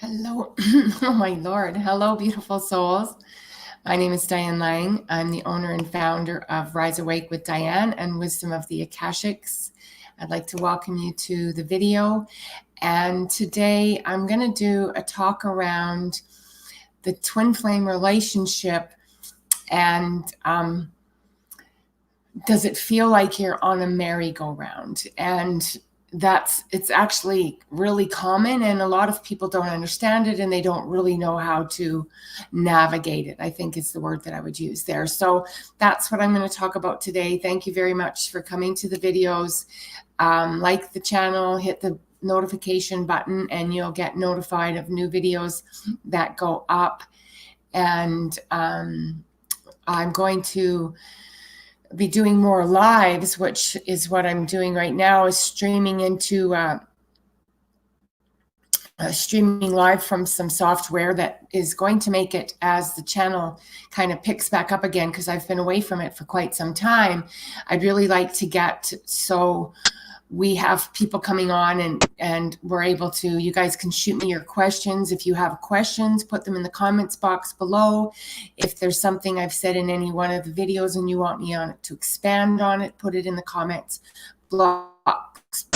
Hello. Oh my Lord. Hello, beautiful souls. My name is Diane Lang. I'm the owner and founder of RiseAwake with Diane and Wisdom of the Akashics. I'd like to welcome you to the video. And today I'm going to do a talk around the twin flame relationship and does it feel like you're on a merry-go-round? And it's actually really common, and a lot of people don't understand it and they don't really know how to navigate it, I think is the word that I would use there. So that's what I'm going to talk about today. Thank you very much for coming to the videos. Like the channel, hit the notification button and you'll get notified of new videos that go up. And I'm going to be doing more lives, which is what I'm doing right now, is streaming into streaming live from some software that is going to make it, as the channel kind of picks back up again, because I've been away from it for quite some time. I'd really like to get so we have people coming on and we're able to, you guys can shoot me your questions. If you have questions, put them in the comments box below. If there's something I've said in any one of the videos and you want me on it to expand on it, put it in the comments box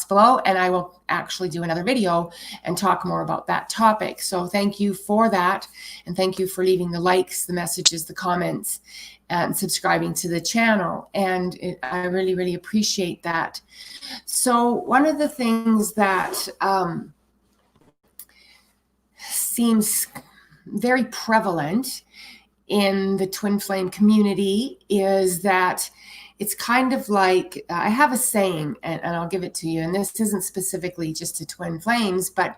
below, and I will actually do another video and talk more about that topic. So thank you for that, and thank you for leaving the likes, the messages, the comments, and subscribing to the channel. And I really, really appreciate that. So one of the things that seems very prevalent in the twin flame community is that it's kind of like, I have a saying, and I'll give it to you, and this isn't specifically just to twin flames, but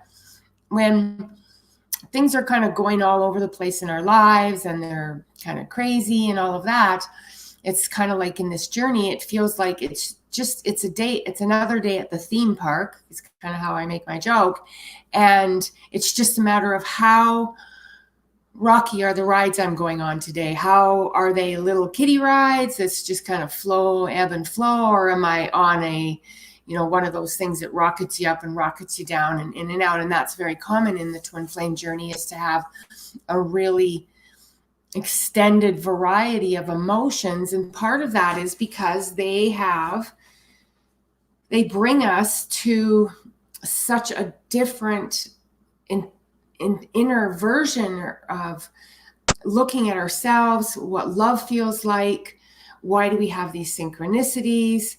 when things are kind of going all over the place in our lives and they're kind of crazy and all of that, it's kind of like in this journey, it feels like it's another day at the theme park. It's kind of how I make my joke. And it's just a matter of how rocky are the rides I'm going on today. How are they little kiddie rides that's just kind of ebb and flow, or am I on a, one of those things that rockets you up and rockets you down and in and out? And that's very common in the twin flame journey, is to have a really extended variety of emotions. And part of that is because they bring us to such a different inner version of looking at ourselves, what love feels like. Why do we have these synchronicities?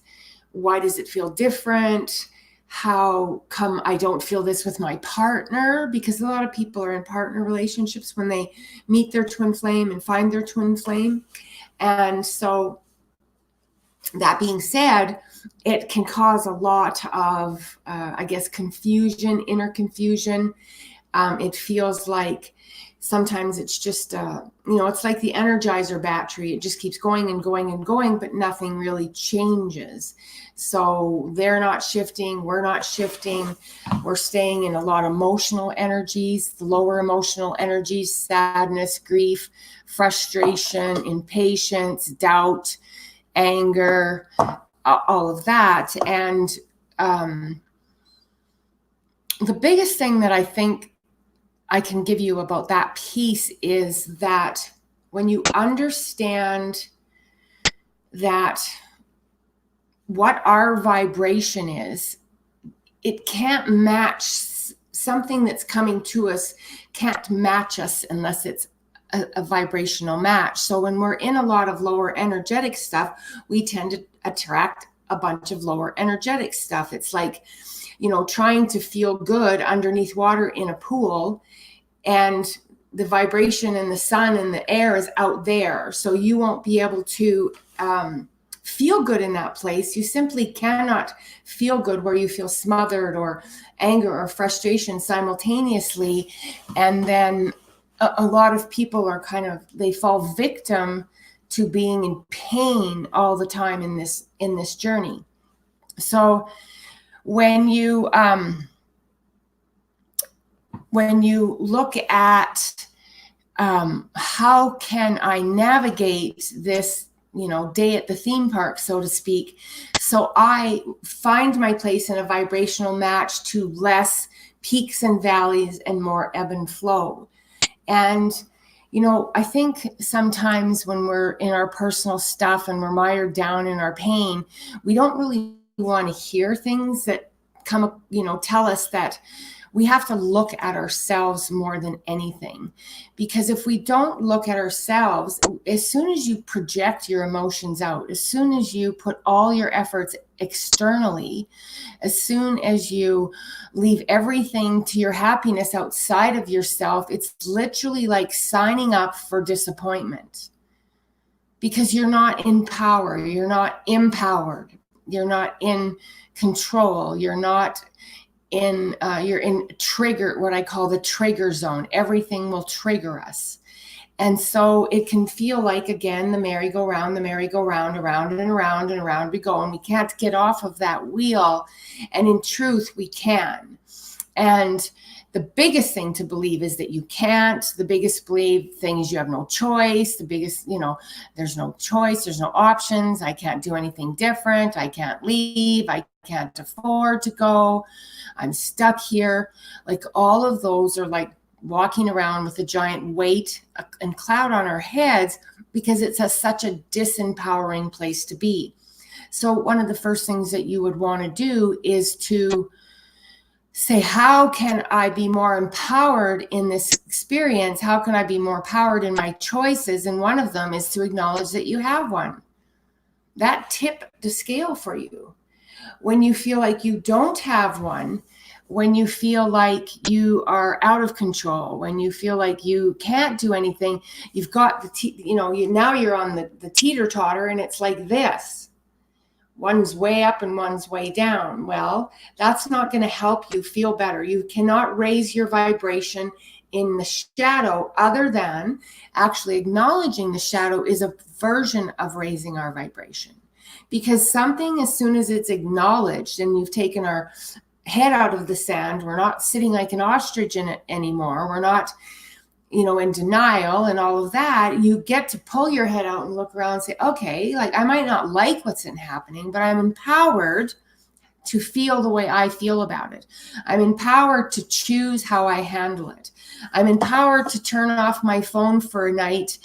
Why does it feel different? How come I don't feel this with my partner? Because a lot of people are in partner relationships when they meet their twin flame and find their twin flame. And so that being said, it can cause a lot of, confusion, inner confusion. It feels like sometimes it's just, it's like the Energizer battery. It just keeps going and going and going, but nothing really changes. So they're not shifting. We're not shifting. We're staying in a lot of emotional energies, the lower emotional energies, sadness, grief, frustration, impatience, doubt, anger, all of that. And the biggest thing that I think I can give you about that piece is that when you understand that what our vibration is, it can't match something that's coming to us, can't match us unless it's a vibrational match. So when we're in a lot of lower energetic stuff, we tend to attract a bunch of lower energetic stuff. It's like, trying to feel good underneath water in a pool, and the vibration and the sun and the air is out there. So you won't be able to feel good in that place. You simply cannot feel good where you feel smothered or anger or frustration simultaneously. And then a lot of people are they fall victim to being in pain all the time in this journey. So when you look at how can I navigate this, day at the theme park, so to speak, so I find my place in a vibrational match to less peaks and valleys and more ebb and flow. And, I think sometimes when we're in our personal stuff and we're mired down in our pain, we don't really want to hear things that come, tell us that we have to look at ourselves more than anything. Because if we don't look at ourselves, as soon as you project your emotions out, as soon as you put all your efforts externally, as soon as you leave everything to your happiness outside of yourself, it's literally like signing up for disappointment. Because you're not in power, you're not empowered, you're not in control, you're in trigger, what I call the trigger zone. Everything will trigger us. And so it can feel like, again, the merry-go-round, around and around and around we go, and we can't get off of that wheel. And in truth, we can. And the biggest thing to believe is that you can't. The biggest thing is you have no choice. The biggest, there's no choice. There's no options. I can't do anything different. I can't leave. I can't afford to go. I'm stuck here. Like all of those are like walking around with a giant weight and cloud on our heads because it's such a disempowering place to be. So one of the first things that you would want to do is to say, how can I be more empowered in this experience? How can I be more empowered in my choices? And one of them is to acknowledge that you have one. That tip the scale for you. When you feel like you don't have one, when you feel like you are out of control, when you feel like you can't do anything, you've got now you're on the teeter-totter and it's like this. One's way up and one's way down. Well, that's not going to help you feel better. You cannot raise your vibration in the shadow other than actually acknowledging the shadow is a version of raising our vibration. Because something, as soon as it's acknowledged and you've taken our head out of the sand, we're not sitting like an ostrich in it anymore. We're not, in denial and all of that. You get to pull your head out and look around and say, okay, like I might not like what's happening, but I'm empowered to feel the way I feel about it. I'm empowered to choose how I handle it. I'm empowered to turn off my phone for a night,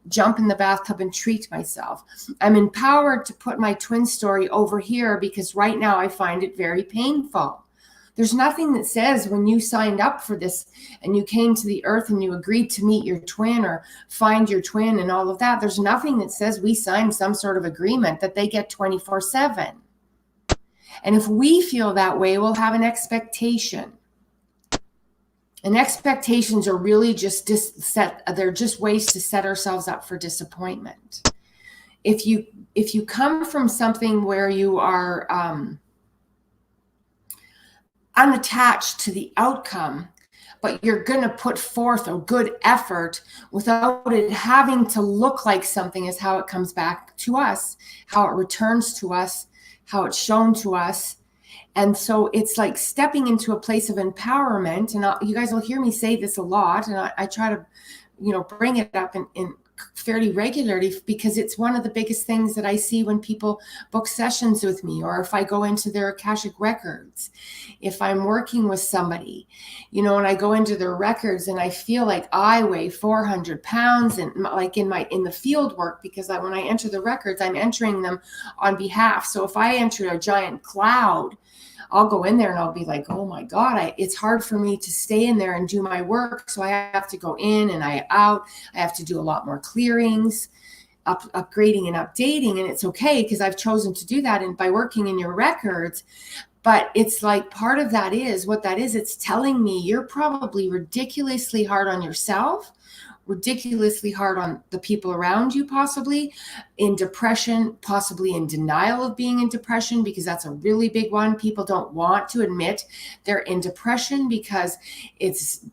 jump in the bathtub and treat myself. I'm empowered to put my twin story over here because right now I find it very painful. There's nothing that says when you signed up for this and you came to the earth and you agreed to meet your twin or find your twin and all of that, there's nothing that says we signed some sort of agreement that they get 24/7. And if we feel that way, we'll have an expectation. And expectations are really just they're just ways to set ourselves up for disappointment. If you come from something where you are unattached to the outcome, but you're going to put forth a good effort without it having to look like something, is how it comes back to us, how it returns to us, how it's shown to us. And so it's like stepping into a place of empowerment. And you guys will hear me say this a lot, and I try to, bring it up in fairly regularly because it's one of the biggest things that I see when people book sessions with me, or if I go into their Akashic records, if I'm working with somebody, and I go into their records and I feel like I weigh 400 pounds and like in the field work, because when I enter the records, I'm entering them on behalf. So if I enter a giant cloud, I'll go in there and I'll be like, oh my God, it's hard for me to stay in there and do my work. So I have to go in and out. I have to do a lot more clearings, upgrading and updating. And it's okay because I've chosen to do that and by working in your records. But it's like part of that is what that is. It's telling me you're probably ridiculously hard on yourself, ridiculously hard on the people around you, possibly in depression, possibly in denial of being in depression, because that's a really big one. People don't want to admit they're in depression because it's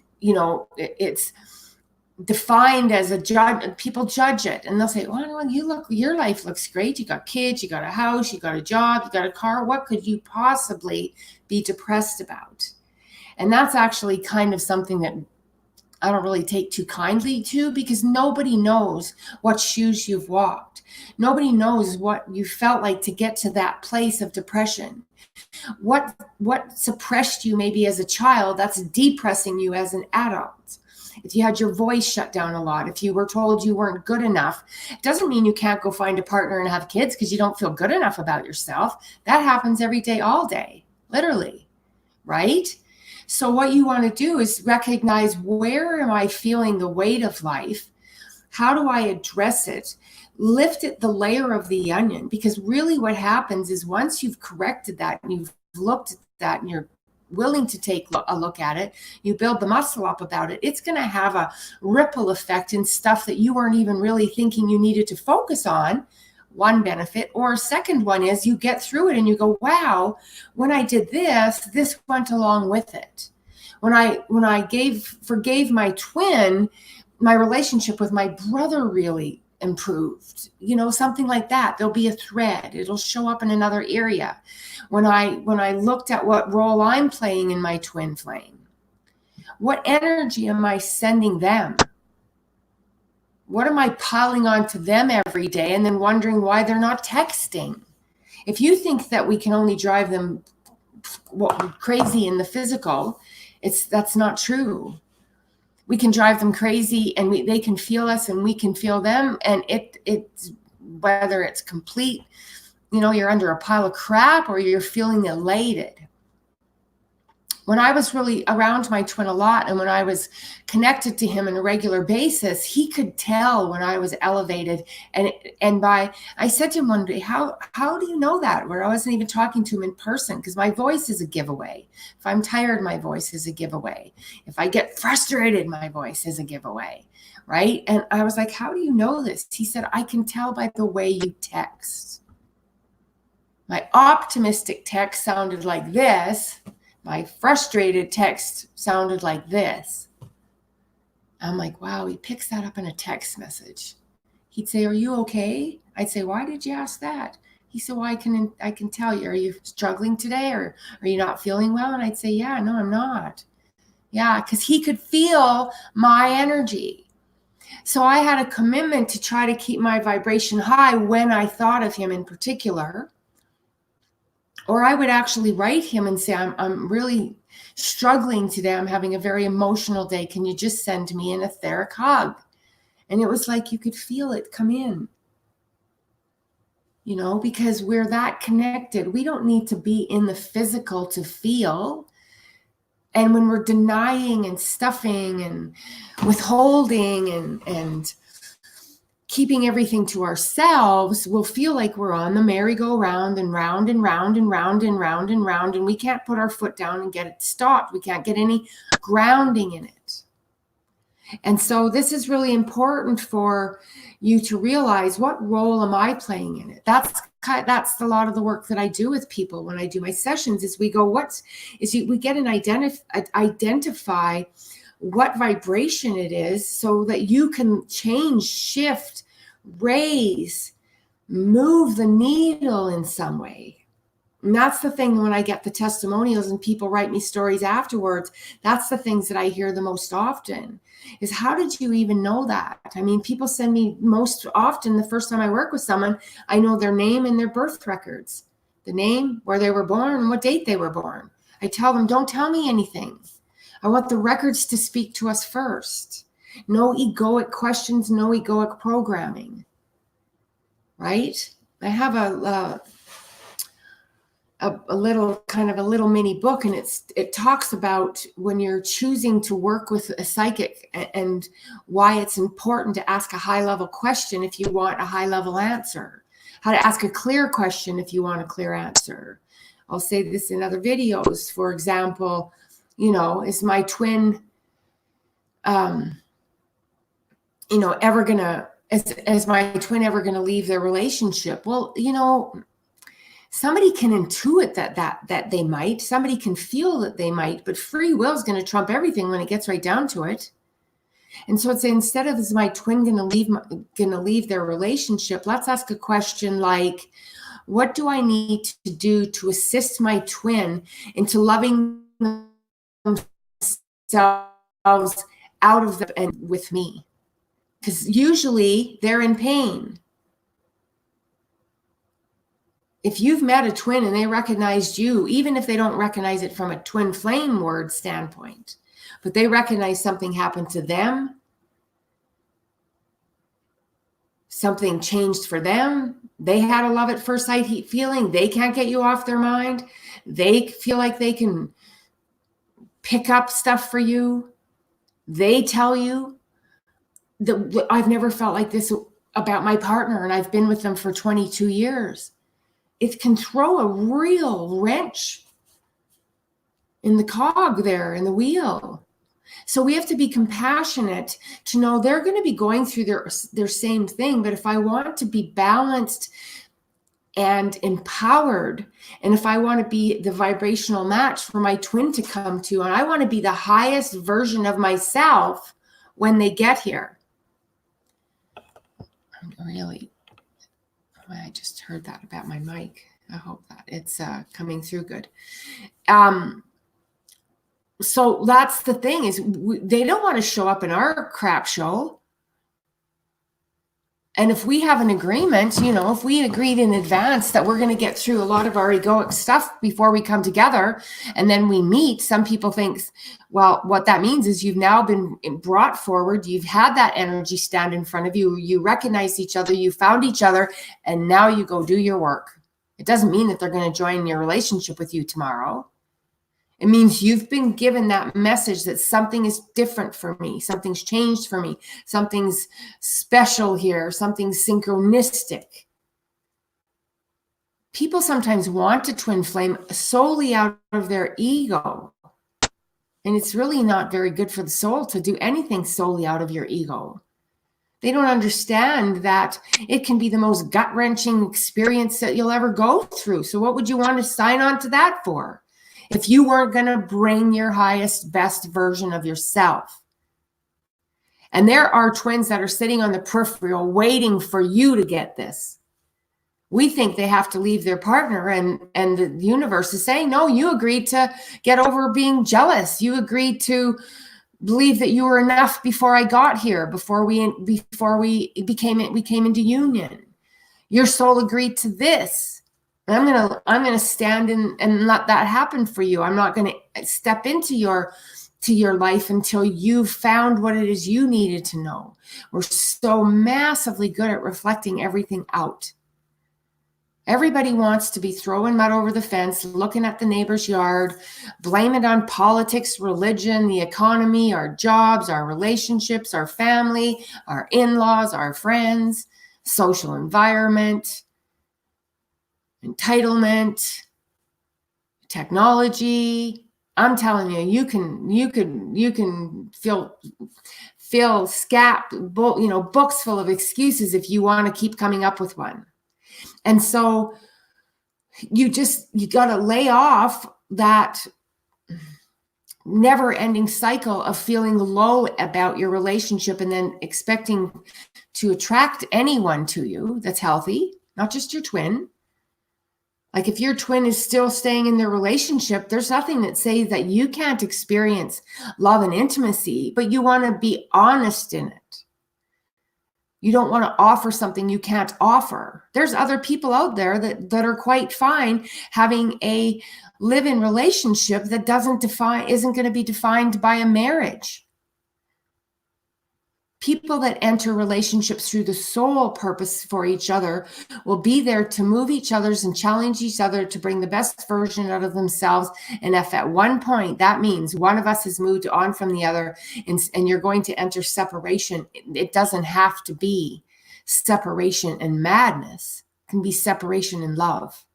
defined as a judge. People judge it and they'll say, well, your life looks great. You got kids, you got a house, you got a job, you got a car. What could you possibly be depressed about? And that's actually kind of something that I don't really take too kindly to, because nobody knows what shoes you've walked. Nobody knows what you felt like to get to that place of depression. What suppressed you maybe as a child that's depressing you as an adult. If you had your voice shut down a lot, if you were told you weren't good enough, it doesn't mean you can't go find a partner and have kids because you don't feel good enough about yourself. That happens every day, all day, literally, right? So what you want to do is recognize, where am I feeling the weight of life? How do I address it? Lift it, the layer of the onion, because really what happens is, once you've corrected that and you've looked at that and you're willing to take a look at it, you build the muscle up about it, it's going to have a ripple effect in stuff that you weren't even really thinking you needed to focus on. One benefit. Or a second one is, you get through it and you go, wow, when I did this went along with it. When I forgave my twin, my relationship with my brother really improved, something like that. There'll be a thread. It'll show up in another area. When I looked at what role I'm playing in my twin flame, what energy am I sending them? What am I piling onto them every day and then wondering why they're not texting? If you think that we can only drive them crazy in the physical, that's not true. We can drive them crazy, and they can feel us and we can feel them. And it's whether it's complete, you're under a pile of crap or you're feeling elated. When I was really around my twin a lot, and when I was connected to him on a regular basis, he could tell when I was elevated. I said to him one day, how do you know that? Where I wasn't even talking to him in person, because my voice is a giveaway. If I'm tired, my voice is a giveaway. If I get frustrated, my voice is a giveaway, right? And I was like, how do you know this? He said, I can tell by the way you text. My optimistic text sounded like this. My frustrated text sounded like this. I'm like, wow, he picks that up in a text message. He'd say, are you okay? I'd say, why did you ask that? He said, well, I can tell you. Are you struggling today, or are you not feeling well? And I'd say, yeah, no, I'm not. Yeah, because he could feel my energy. So I had a commitment to try to keep my vibration high when I thought of him in particular. Or I would actually write him and say, I'm really struggling today. I'm having a very emotional day. Can you just send me an etheric hug? And it was like you could feel it come in, because we're that connected. We don't need to be in the physical to feel. And when we're denying and stuffing and withholding and keeping everything to ourselves, we'll feel like we're on the merry-go-round and round and round and round and round and round, and we can't put our foot down and get it stopped. We can't get any grounding in it. And so this is really important for you to realize, what role am I playing in it? That's a lot of the work that I do with people when I do my sessions, is we go, we get an identify what vibration it is, so that you can change, shift, raise, move the needle in some way. And that's the thing, when I get the testimonials and people write me stories afterwards, that's the things that I hear the most often is, how did you even know that? I mean, people send me, most often, the first time I work with someone, I know their name and their birth records, the name, where they were born, and what date they were born. I tell them, don't tell me anything. I want the records to speak to us first. No egoic questions, no egoic programming, right? I have a little mini book, and it talks about when you're choosing to work with a psychic and why it's important to ask a high level question if you want a high level answer, how to ask a clear question if you want a clear answer. I'll say this in other videos. For example, is my twin, ever gonna, is my twin ever gonna leave their relationship? Well, somebody can intuit that they might, somebody can feel that they might, but free will is going to trump everything when it gets right down to it. And so it's, instead of, is my twin going to leave their relationship, let's ask a question like, what do I need to do to assist my twin into loving themselves out of the and with me, because usually they're in pain. If you've met a twin and they recognized you, even if they don't recognize it from a twin flame word standpoint, but they recognize something happened to them, something changed for them, they had a love at first sight feeling, they can't get you off their mind, they feel like they can pick up stuff for you, they tell you that I've never felt like this about my partner and I've been with them for 22 years. It can throw a real wrench in the cog there, in the wheel. So we have to be compassionate to know they're going to be going through their same thing. But if I want to be balanced and empowered, and if I want to be the vibrational match for my twin to come to, and I want to be the highest version of myself when they get here. Really, I just heard that about my mic. I hope that it's coming through good. So that's the thing is they don't want to show up in our crap show. And if we have an agreement, if we agreed in advance that we're going to get through a lot of our egoic stuff before we come together and then we meet, some people think, well, what that means is you've now been brought forward. You've had that energy stand in front of you. You recognize each other. You found each other. And now you go do your work. It doesn't mean that they're going to join your relationship with you tomorrow. It means you've been given that message that something is different for me. Something's changed for me. Something's special here. Something's synchronistic. People sometimes want to twin flame solely out of their ego. And it's really not very good for the soul to do anything solely out of your ego. They don't understand that it can be the most gut-wrenching experience that you'll ever go through. So what would you want to sign on to that for? If you weren't going to bring your highest, best version of yourself. And there are twins that are sitting on the peripheral waiting for you to get this. We think they have to leave their partner, and the universe is saying, no, you agreed to get over being jealous. You agreed to believe that you were enough before I got here, before we came into union. Your soul agreed to this. I'm gonna stand in and let that happen for you. I'm not gonna step into your life until you've found what it is you needed to know. We're so massively good at reflecting everything out. Everybody wants to be throwing mud over the fence, looking at the neighbor's yard, blame it on politics, religion, the economy, our jobs, our relationships, our family, our in-laws, our friends, social environment, entitlement, technology. I'm telling you, you can fill books full of excuses if you want to keep coming up with one. And so you got to lay off that never-ending cycle of feeling low about your relationship and then expecting to attract anyone to you that's healthy, not just your twin. Like if your twin is still staying in their relationship, there's nothing that says that you can't experience love and intimacy, but you want to be honest in it. You don't want to offer something you can't offer. There's other people out there that are quite fine having a live-in relationship that isn't going to be defined by a marriage. People that enter relationships through the soul purpose for each other will be there to move each other's and challenge each other to bring the best version out of themselves. And if at one point that means one of us has moved on from the other and you're going to enter separation, it doesn't have to be separation and madness. It can be separation and love.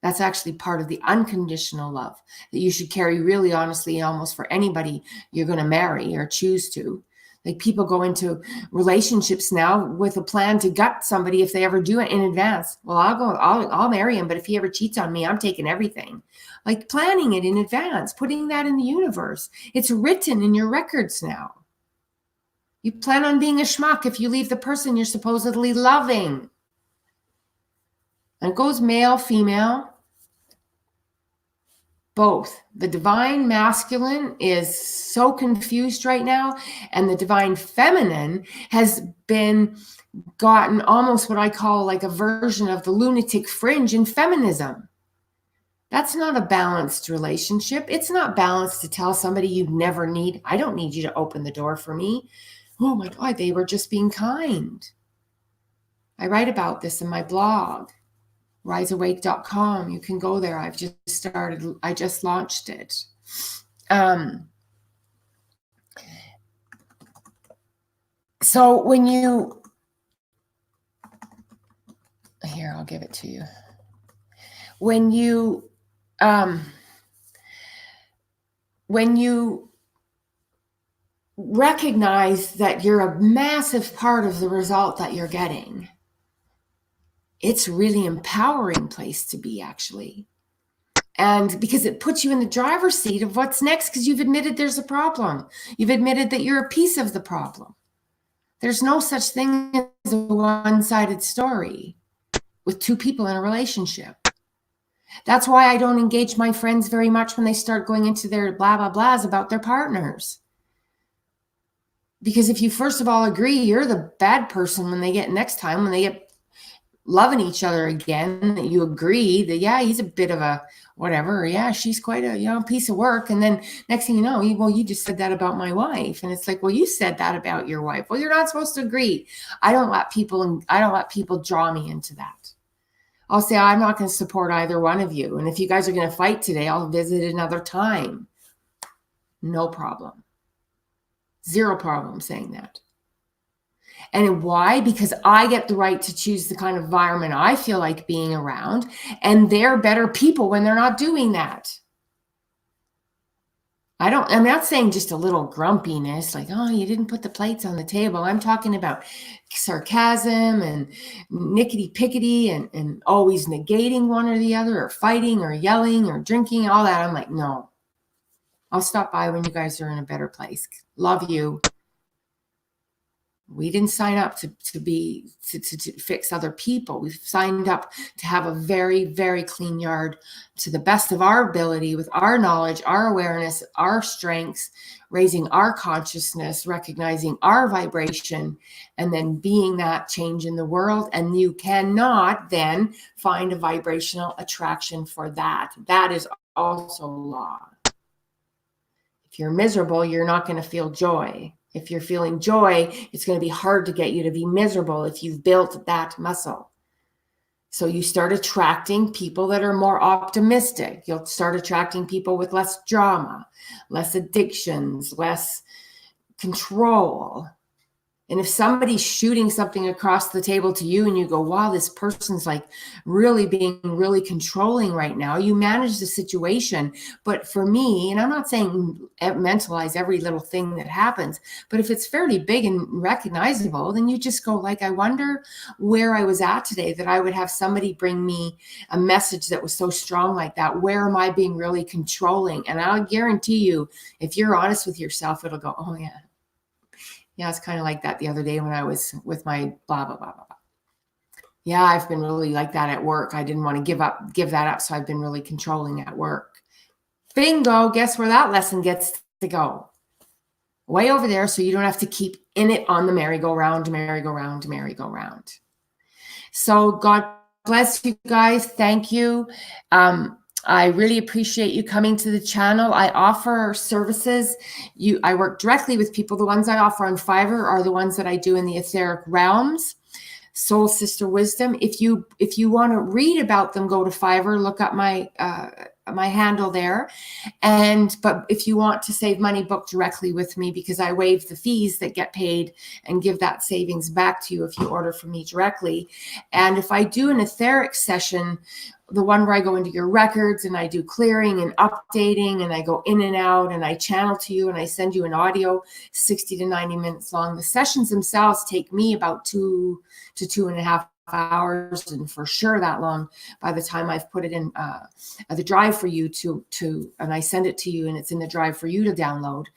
That's actually part of the unconditional love that you should carry really honestly almost for anybody you're going to marry or choose to. Like people go into relationships now with a plan to gut somebody if they ever do it in advance. Well, I'll marry him, but if he ever cheats on me, I'm taking everything. Like planning it in advance, putting that in the universe. It's written in your records now. You plan on being a schmuck if you leave the person you're supposedly loving. And it goes male, female. Both. The divine masculine is so confused right now, and the divine feminine has been gotten almost what I call like a version of the lunatic fringe in feminism. That's not a balanced relationship. It's not balanced to tell somebody you never need. I don't need you to open the door for me. Oh my God, they were just being kind. I write about this in my blog, RiseAwake.com. You can go there. I just launched it. So when you, here, I'll give it to you. When you recognize that you're a massive part of the result that you're getting, it's a really empowering place to be, actually. And because it puts you in the driver's seat of what's next, because you've admitted there's a problem. You've admitted that you're a piece of the problem. There's no such thing as a one-sided story with two people in a relationship. That's why I don't engage my friends very much when they start going into their blah, blah, blahs about their partners. Because if you first of all agree you're the bad person when they get next time, when they get loving each other again, that you agree that, yeah, he's a bit of a whatever. Yeah, she's quite a piece of work. And then next thing you know, well, you just said that about my wife. And it's like, well, you said that about your wife. Well, you're not supposed to agree. I don't let people draw me into that. I'll say, I'm not going to support either one of you. And if you guys are going to fight today, I'll visit another time. No problem. Zero problem saying that. And why? Because I get the right to choose the kind of environment I feel like being around, and they're better people when they're not doing that. I'm not saying just a little grumpiness, like, oh, you didn't put the plates on the table. I'm talking about sarcasm and nickety-pickety and always negating one or the other, or fighting or yelling or drinking, all that. I'm like, no. I'll stop by when you guys are in a better place. Love you. We didn't sign up to fix other people. We've signed up to have a very, very clean yard to the best of our ability, with our knowledge, our awareness, our strengths, raising our consciousness, recognizing our vibration, and then being that change in the world. And you cannot then find a vibrational attraction for that. That is also law. If you're miserable, you're not going to feel joy. If you're feeling joy, it's going to be hard to get you to be miserable if you've built that muscle. So you start attracting people that are more optimistic. You'll start attracting people with less drama, less addictions, less control. And if somebody's shooting something across the table to you and you go, wow, this person's like really being really controlling right now, you manage the situation. But for me, and I'm not saying mentalize every little thing that happens, but if it's fairly big and recognizable, then you just go like, I wonder where I was at today that I would have somebody bring me a message that was so strong like that. Where am I being really controlling? And I'll guarantee you, if you're honest with yourself, it'll go, oh yeah. Yeah, it's kind of like that the other day when I was with my blah, blah, blah, blah, blah. Yeah, I've been really like that at work. I didn't want to give that up. So I've been really controlling at work. Bingo. Guess where that lesson gets to go? Way over there. So you don't have to keep in it on the merry-go-round, merry-go-round, merry-go-round. So God bless you guys. Thank you. I really appreciate you coming to the channel. I offer services. I work directly with people. The ones I offer on Fiverr are the ones that I do in the etheric realms. Soul Sister Wisdom. If you want to read about them, go to Fiverr, look up my handle there. But if you want to save money, book directly with me, because I waive the fees that get paid and give that savings back to you if you order from me directly. And if I do an etheric session, the one where I go into your records and I do clearing and updating and I go in and out and I channel to you and I send you an audio 60 to 90 minutes long. The sessions themselves take me about 2 to 2.5 hours, and for sure that long by the time I've put it in the drive for you and I send it to you and it's in the drive for you to download.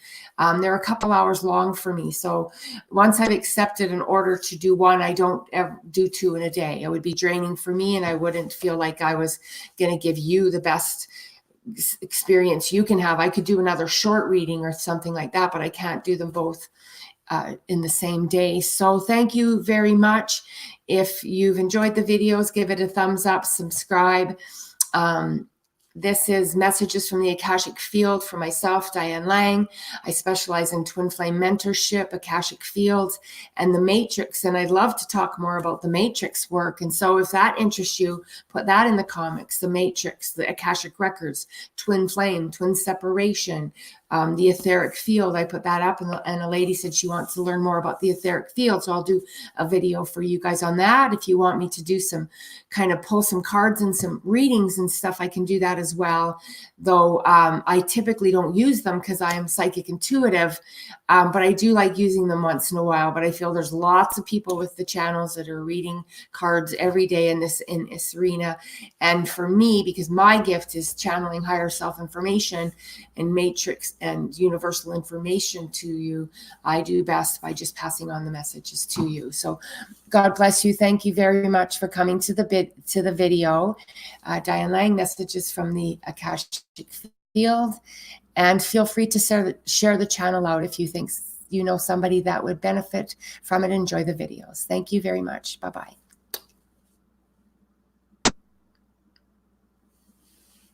They're a couple hours long for me. So once I've accepted an order to do one, I don't ever do 2 in a day. It would be draining for me and I wouldn't feel like I was going to give you the best experience you can have. I could do another short reading or something like that, but I can't do them both in the same day. So thank you very much. If you've enjoyed the videos, give it a thumbs up, subscribe. This is Messages from the Akashic Field for myself, Diane Lang. I specialize in twin flame mentorship, Akashic fields, and the matrix. And I'd love to talk more about the matrix work. And so if that interests you, put that in the comics, the matrix, the Akashic records, twin flame, twin separation, the etheric field. I put that up, and a lady said she wants to learn more about the etheric field. So I'll do a video for you guys on that. If you want me to do some kind of pull some cards and some readings and stuff, I can do that as well. Though I typically don't use them because I am psychic intuitive, but I do like using them once in a while. But I feel there's lots of people with the channels that are reading cards every day in this arena. And for me, because my gift is channeling higher self information and matrix and universal information to you, I do best by just passing on the messages to you. So God bless you. Thank you very much for coming to the video. Diane Lang, Messages from the Akashic Field. And feel free to share the channel out if you think you know somebody that would benefit from it. Enjoy the videos. Thank you very much. Bye-bye.